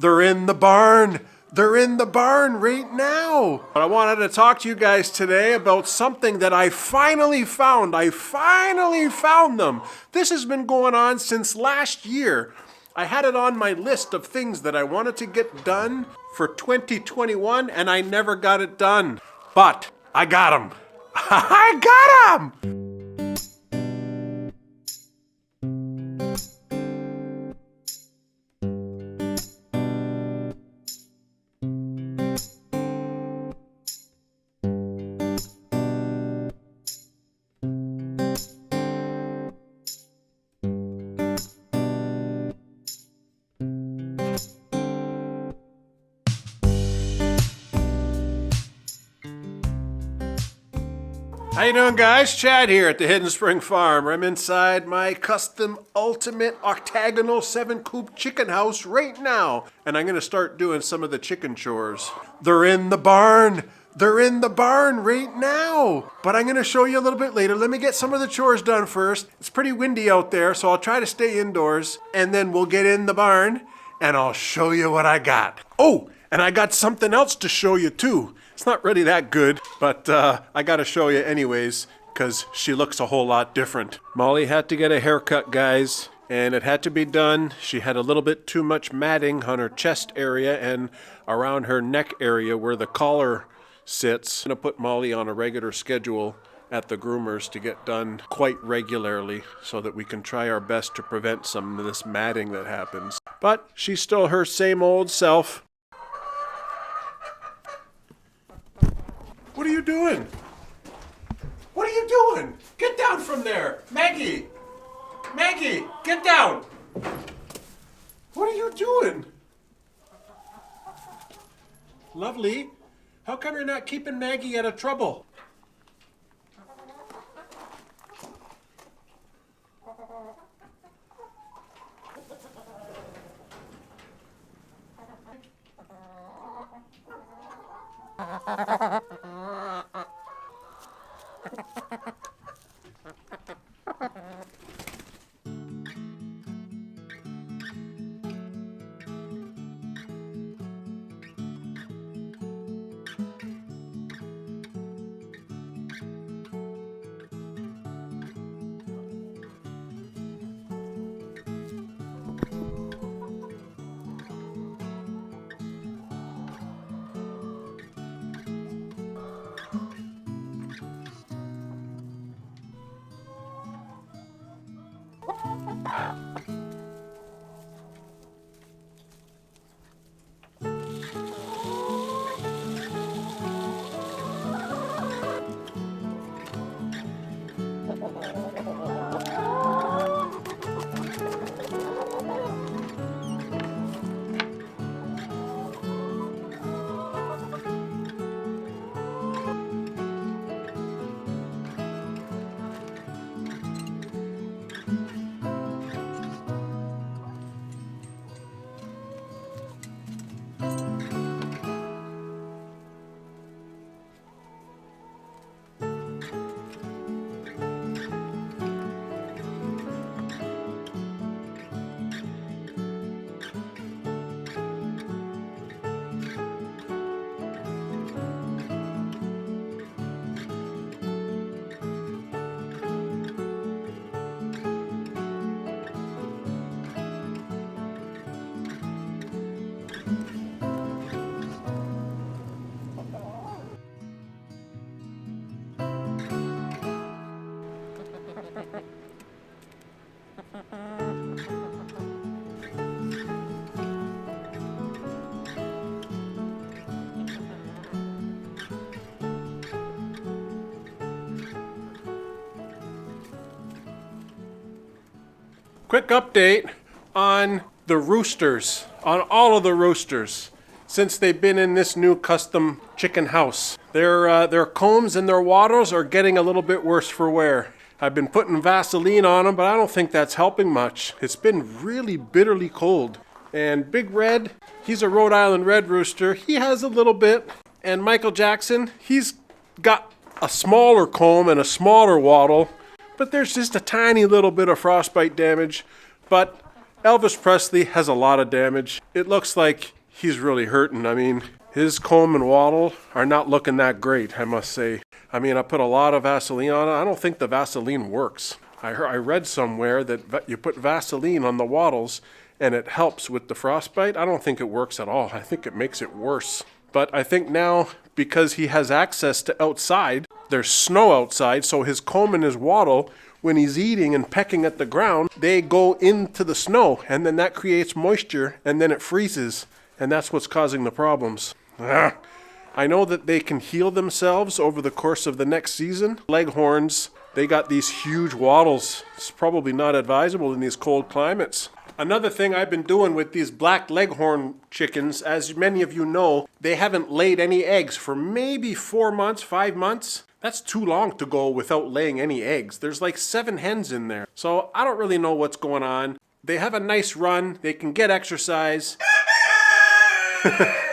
They're in the barn. They're in the barn right now. But I wanted to talk to you guys today about something that I finally found. I finally found them. This has been going on since last year. I had it on my list of things that I wanted to get done for 2021, and I never got it done. But I got them. I got them! How you doing, guys? Chad here at the Hidden Spring Farm. I'm inside my custom ultimate octagonal 7-coop chicken house right now, and I'm gonna start doing some of the chicken chores. They're in the barn. They're in the barn right now, but I'm gonna show you a little bit later. Let me get some of the chores done first. It's pretty windy out there, so I'll try to stay indoors, and then we'll get in the barn, and I'll show you what I got. Oh, and I got something else to show you too. It's not really that good, but I gotta show you anyways, because she looks a whole lot different. Molly had to get a haircut, guys, and it had to be done. She had a little bit too much matting on her chest area and around her neck area where the collar sits. I'm gonna put Molly on a regular schedule at the groomers to get done quite regularly so that we can try our best to prevent some of this matting that happens. But she's still her same old self. What are you doing? What are you doing? Get down from there! Maggie! Maggie, get down! What are you doing? Lovely, how come you're not keeping Maggie out of trouble? Quick update on the roosters, on all of the roosters, since they've been in this new custom chicken house. Their combs and their wattles are getting a little bit worse for wear. I've been putting Vaseline on them, but I don't think that's helping much. It's been really bitterly cold. And Big Red, he's a Rhode Island Red Rooster. He has a little bit. And Michael Jackson, he's got a smaller comb and a smaller wattle, but there's just a tiny little bit of frostbite damage. But Elvis Presley has a lot of damage. It looks like he's really hurting. I mean, his comb and wattle are not looking that great, I must say. I mean, I put a lot of Vaseline on it. I don't think the Vaseline works. I read somewhere that you put Vaseline on the wattles and it helps with the frostbite. I don't think it works at all. I think it makes it worse. But I think now, because he has access to outside, there's snow outside, so his comb and his wattle, when he's eating and pecking at the ground, they go into the snow, and then that creates moisture, and then it freezes, and that's what's causing the problems. I know that they can heal themselves over the course of the next season. Leghorns, they got these huge wattles. It's probably not advisable in these cold climates. Another thing I've been doing with these black leghorn chickens, as many of you know, they haven't laid any eggs for maybe 4 months, 5 months. That's too long to go without laying any eggs. There's like 7 hens in there. So I don't really know what's going on. They have a nice run. They can get exercise.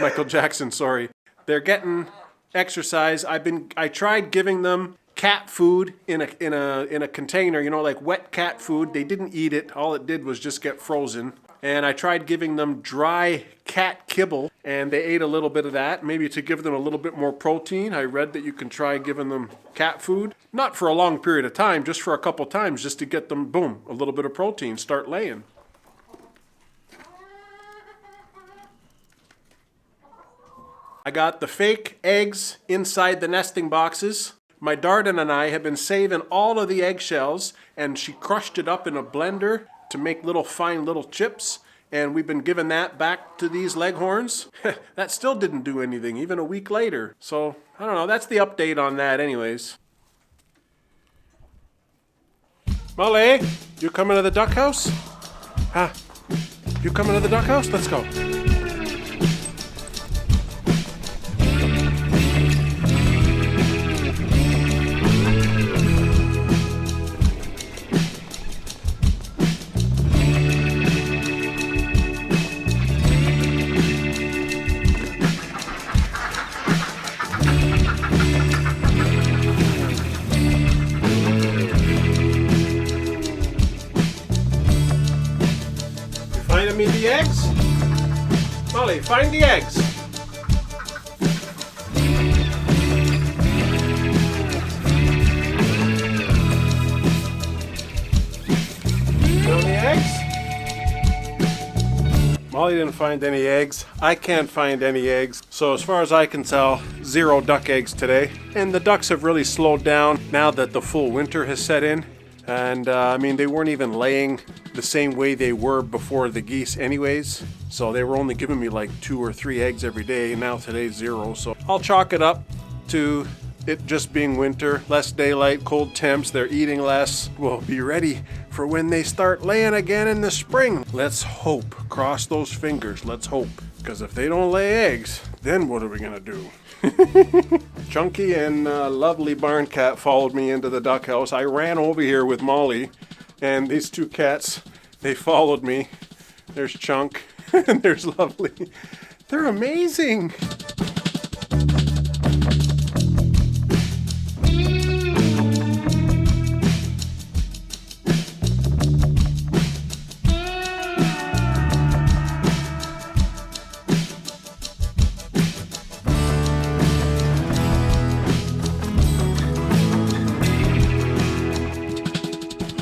Michael Jackson, sorry. They're getting exercise. I tried giving them cat food in a container, you know, like wet cat food. They didn't eat it. All it did was just get frozen. And I tried giving them dry cat kibble, and they ate a little bit of that, maybe to give them a little bit more protein. I read that you can try giving them cat food, not for a long period of time, just for a couple times, just to get them, boom, a little bit of protein, start laying. I got the fake eggs inside the nesting boxes. My Darden and I have been saving all of the eggshells, and she crushed it up in a blender to make little fine little chips, and we've been giving that back to these leghorns. That still didn't do anything, even a week later. So, I don't know, that's the update on that anyways. Molly, you coming to the duck house? Huh? You coming to the duck house? Let's go. Finding me the eggs? Molly, find the eggs. Found the eggs? Molly didn't find any eggs. I can't find any eggs. So as far as I can tell, 0 duck eggs today. And the ducks have really slowed down now that the full winter has set in. And I mean, they weren't even laying the same way they were before the geese anyways. So they were only giving me like 2 or 3 eggs every day, and now today's 0. So I'll chalk it up to it just being winter, less daylight, cold temps, they're eating less. We'll be ready for when they start laying again in the spring. Let's hope, cross those fingers, let's hope. Because if they don't lay eggs, then what are we gonna do? Chunky and lovely Barn Cat followed me into the duck house. I ran over here with Molly, and these 2 cats, they followed me. There's Chunk, and there's Lovely. They're amazing.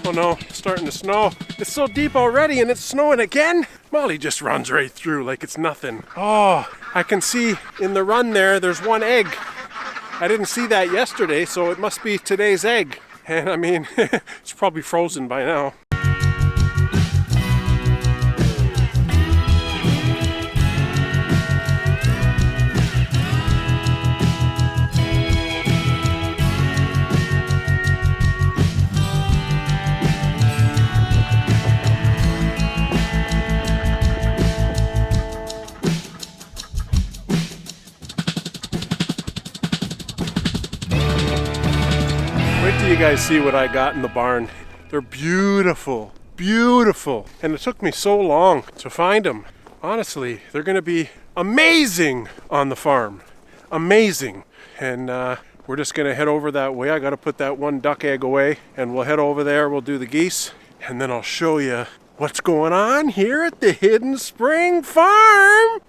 Oh no, it's starting to snow. It's so deep already and it's snowing again. Molly just runs right through like it's nothing. Oh, I can see in the run there's 1 egg. I didn't see that yesterday, so it must be today's egg. And I mean, it's probably frozen by now. Wait till you guys see what I got in the barn. They're beautiful, beautiful. And it took me so long to find them. Honestly, they're gonna be amazing on the farm. Amazing. And we're just gonna head over that way. I gotta put that 1 duck egg away and we'll head over there, we'll do the geese. And then I'll show you What's going on here at the Hidden Spring Farm?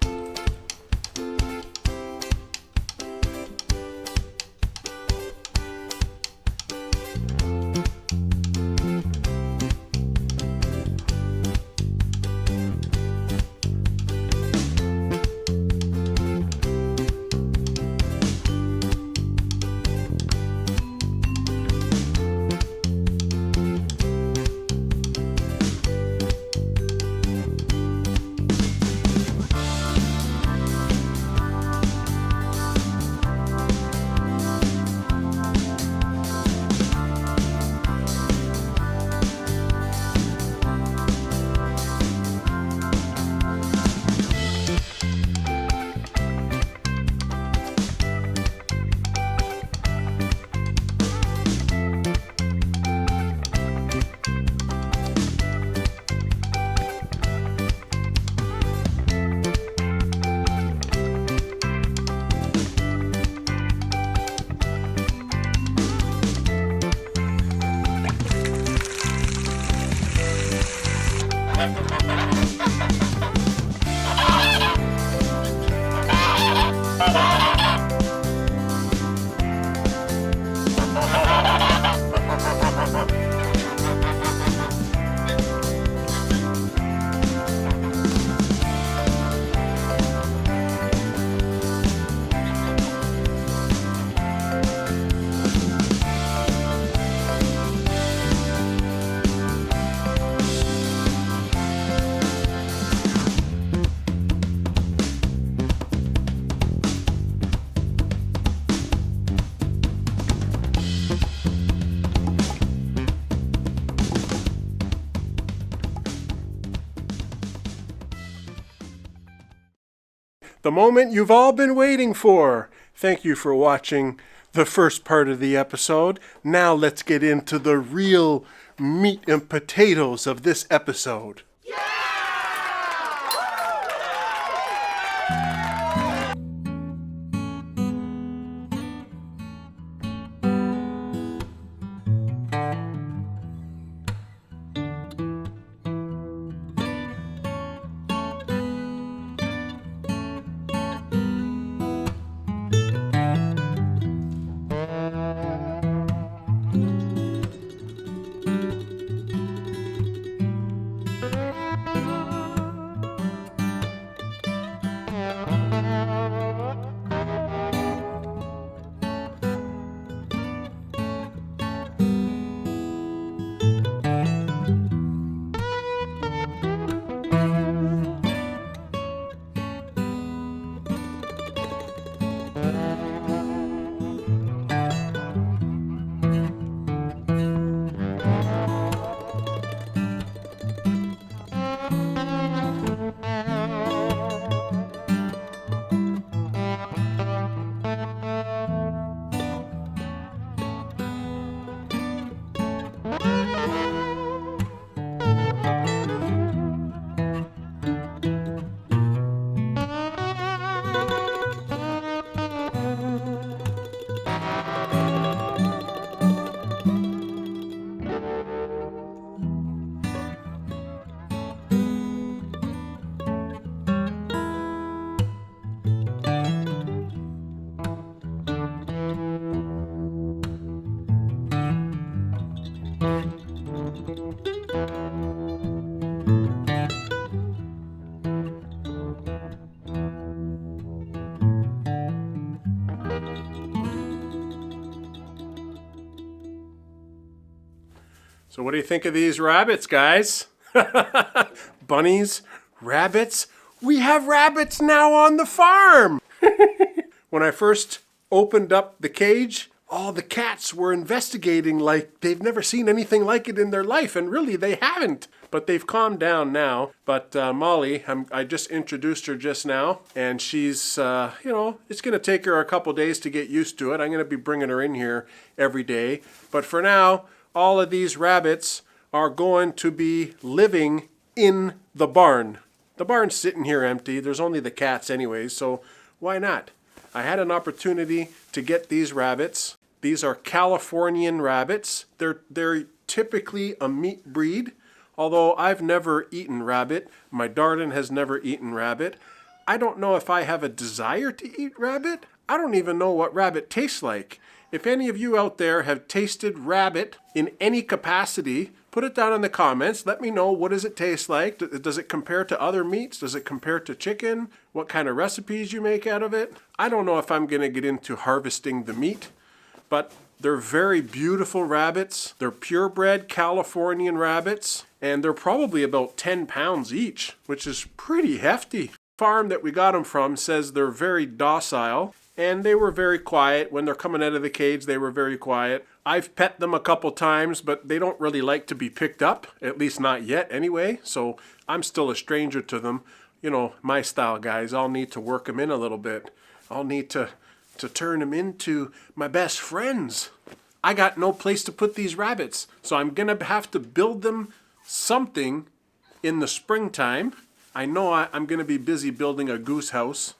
The moment you've all been waiting for. Thank you for watching the first part of the episode. Now let's get into the real meat and potatoes of this episode. So what do you think of these rabbits, guys? Bunnies, rabbits. We have rabbits now on the farm. When I first opened up the cage, all the cats were investigating like they've never seen anything like it in their life, and really they haven't. But they've calmed down now. But Molly, I just introduced her just now, and she's, it's going to take her a couple days to get used to it. I'm going to be bringing her in here every day. But for now, all of these rabbits are going to be living in the barn. The barn's sitting here empty. There's only the cats anyways, so why not? I had an opportunity to get these rabbits. These are Californian rabbits. They're typically a meat breed, Although I've never eaten rabbit, my Darden has never eaten rabbit. I don't know if I have a desire to eat rabbit. I don't even know what rabbit tastes like. If any of you out there have tasted rabbit in any capacity, put it down in the comments. Let me know, what does it taste like? Does it compare to other meats? Does it compare to chicken? What kind of recipes you make out of it? I don't know if I'm going to get into harvesting the meat, but they're very beautiful rabbits. They're purebred Californian rabbits, and they're probably about 10 pounds each, which is pretty hefty. The farm that we got them from says they're very docile, and they were very quiet. When they're coming out of the cage, they were very quiet. I've pet them a couple times, but they don't really like to be picked up, at least not yet anyway, so I'm still a stranger to them. You know, my style guys, I'll need to work them in a little bit. I'll need to turn them into my best friends. I got no place to put these rabbits, so I'm gonna have to build them something in the springtime. I know I'm gonna be busy building a goose house,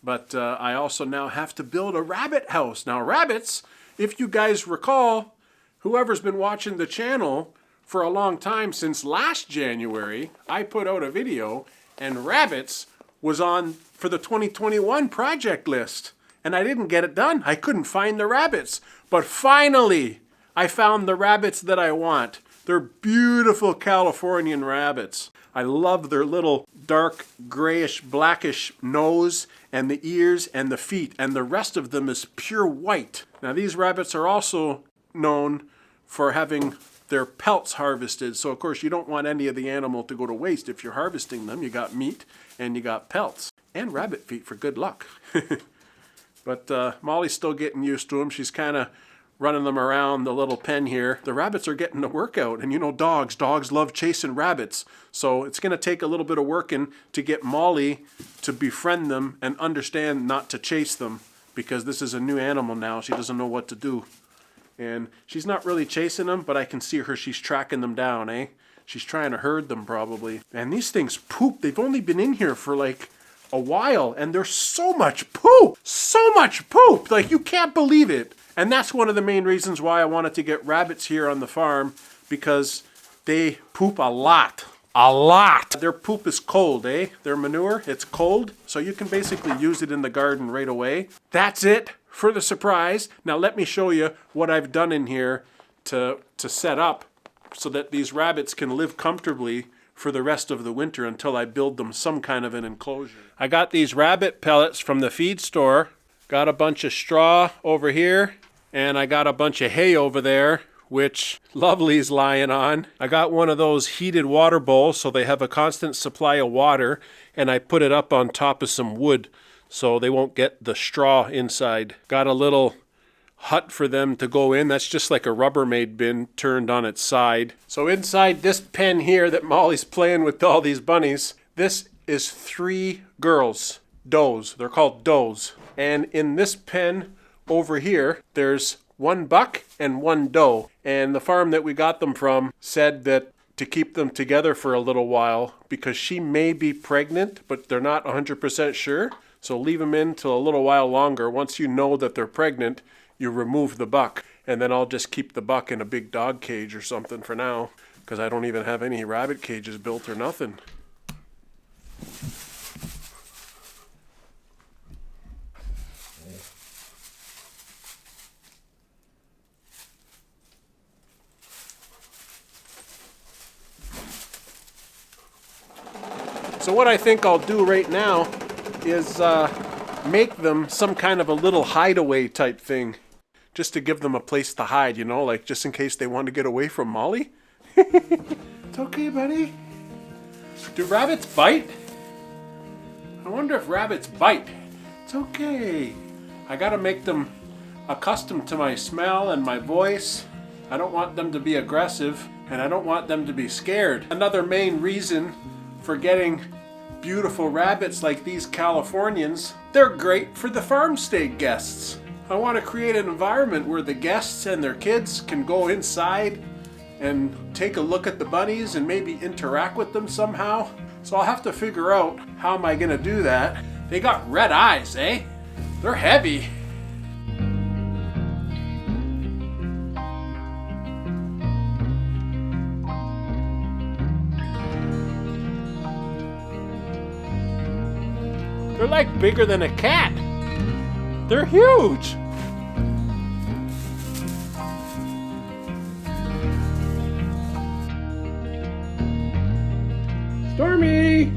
but I also now have to build a rabbit house. Now rabbits, if you guys recall, whoever's been watching the channel for a long time, since last January, I put out a video and rabbits was on for the 2021 project list. And I didn't get it done. I couldn't find the rabbits. But finally, I found the rabbits that I want. They're beautiful Californian rabbits. I love their little dark grayish blackish nose and the ears and the feet, and the rest of them is pure white. Now these rabbits are also known for having their pelts harvested, so of course you don't want any of the animal to go to waste. If you're harvesting them, you got meat and you got pelts and rabbit feet for good luck. But Molly's still getting used to them. She's kind of running them around the little pen here. The rabbits are getting a workout, and you know dogs love chasing rabbits. So it's going to take a little bit of working to get Molly to befriend them and understand not to chase them, because this is a new animal now. She doesn't know what to do. And she's not really chasing them, but I can see her, she's tracking them down, eh? She's trying to herd them probably. And these things poop. They've only been in here for like a while, and there's so much poop, like you can't believe it. And that's one of the main reasons why I wanted to get rabbits here on the farm, because they poop a lot. Their poop is cold, eh? Their manure, it's cold, so you can basically use it in the garden right away. That's it for the surprise. Now let me show you what I've done in here to set up so that these rabbits can live comfortably for the rest of the winter until I build them some kind of an enclosure. I got these rabbit pellets from the feed store. Got a bunch of straw over here, and I got a bunch of hay over there, which Lovely's lying on. I got one of those heated water bowls so they have a constant supply of water, and I put it up on top of some wood so they won't get the straw inside. Got a little hut for them to go in. That's just like a Rubbermaid bin turned on its side. So inside this pen here that Molly's playing with all these bunnies, this is 3 girls, does. They're called does. And in this pen over here, there's 1 buck and 1 doe. And the farm that we got them from said that to keep them together for a little while, because she may be pregnant, but they're not 100% sure. So leave them in till a little while longer. Once you know that they're pregnant, you remove the buck, and then I'll just keep the buck in a big dog cage or something for now, because I don't even have any rabbit cages built or nothing. So what I think I'll do right now is make them some kind of a little hideaway type thing, just to give them a place to hide, you know, like just in case they want to get away from Molly. It's okay, buddy. Do rabbits bite? I wonder if rabbits bite. It's okay. I gotta make them accustomed to my smell and my voice. I don't want them to be aggressive, and I don't want them to be scared. Another main reason for getting beautiful rabbits like these Californians, they're great for the farm stay guests. I want to create an environment where the guests and their kids can go inside and take a look at the bunnies and maybe interact with them somehow. So I'll have to figure out how am I going to do that. They got red eyes, eh? They're heavy. like bigger than a cat. They're huge. Stormy!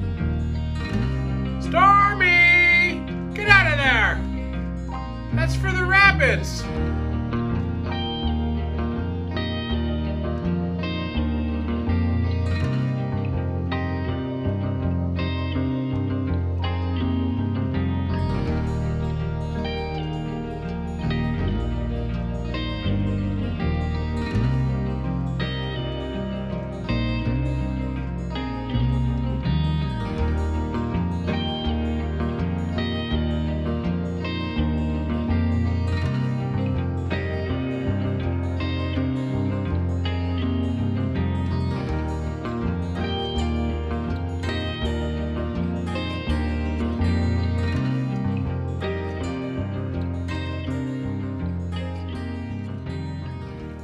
Stormy! Get out of there! That's for the rabbits!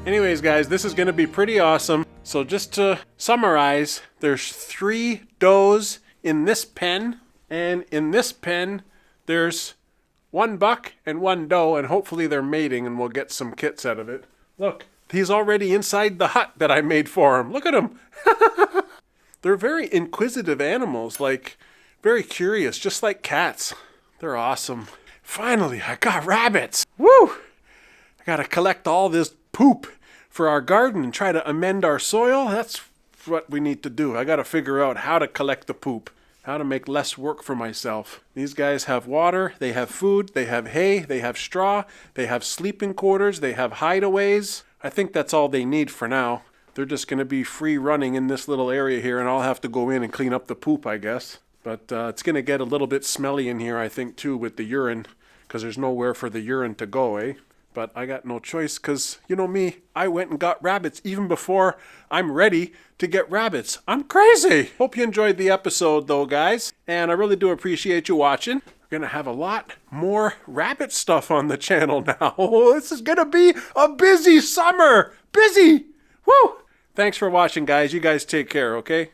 Anyways, guys, this is going to be pretty awesome. So just to summarize, there's 3 does in this pen. And in this pen, there's 1 buck and 1 doe. And hopefully they're mating and we'll get some kits out of it. Look, he's already inside the hut that I made for him. Look at him. They're very inquisitive animals, like very curious, just like cats. They're awesome. Finally, I got rabbits. Woo! I got to collect all this poop for our garden and try to amend our soil. That's what we need to do. I got to figure out how to collect the poop, how to make less work for myself. These guys have water, they have food, they have hay, they have straw, they have sleeping quarters, they have hideaways. I think that's all they need for now. They're just going to be free running in this little area here, and I'll have to go in and clean up the poop, I guess. But it's going to get a little bit smelly in here, I think, too, with the urine, because there's nowhere for the urine to go, eh? But I got no choice because, you know me, I went and got rabbits even before I'm ready to get rabbits. I'm crazy. Hope you enjoyed the episode though, guys. And I really do appreciate you watching. We're going to have a lot more rabbit stuff on the channel now. This is going to be a busy summer. Busy. Woo. Thanks for watching, guys. You guys take care, okay?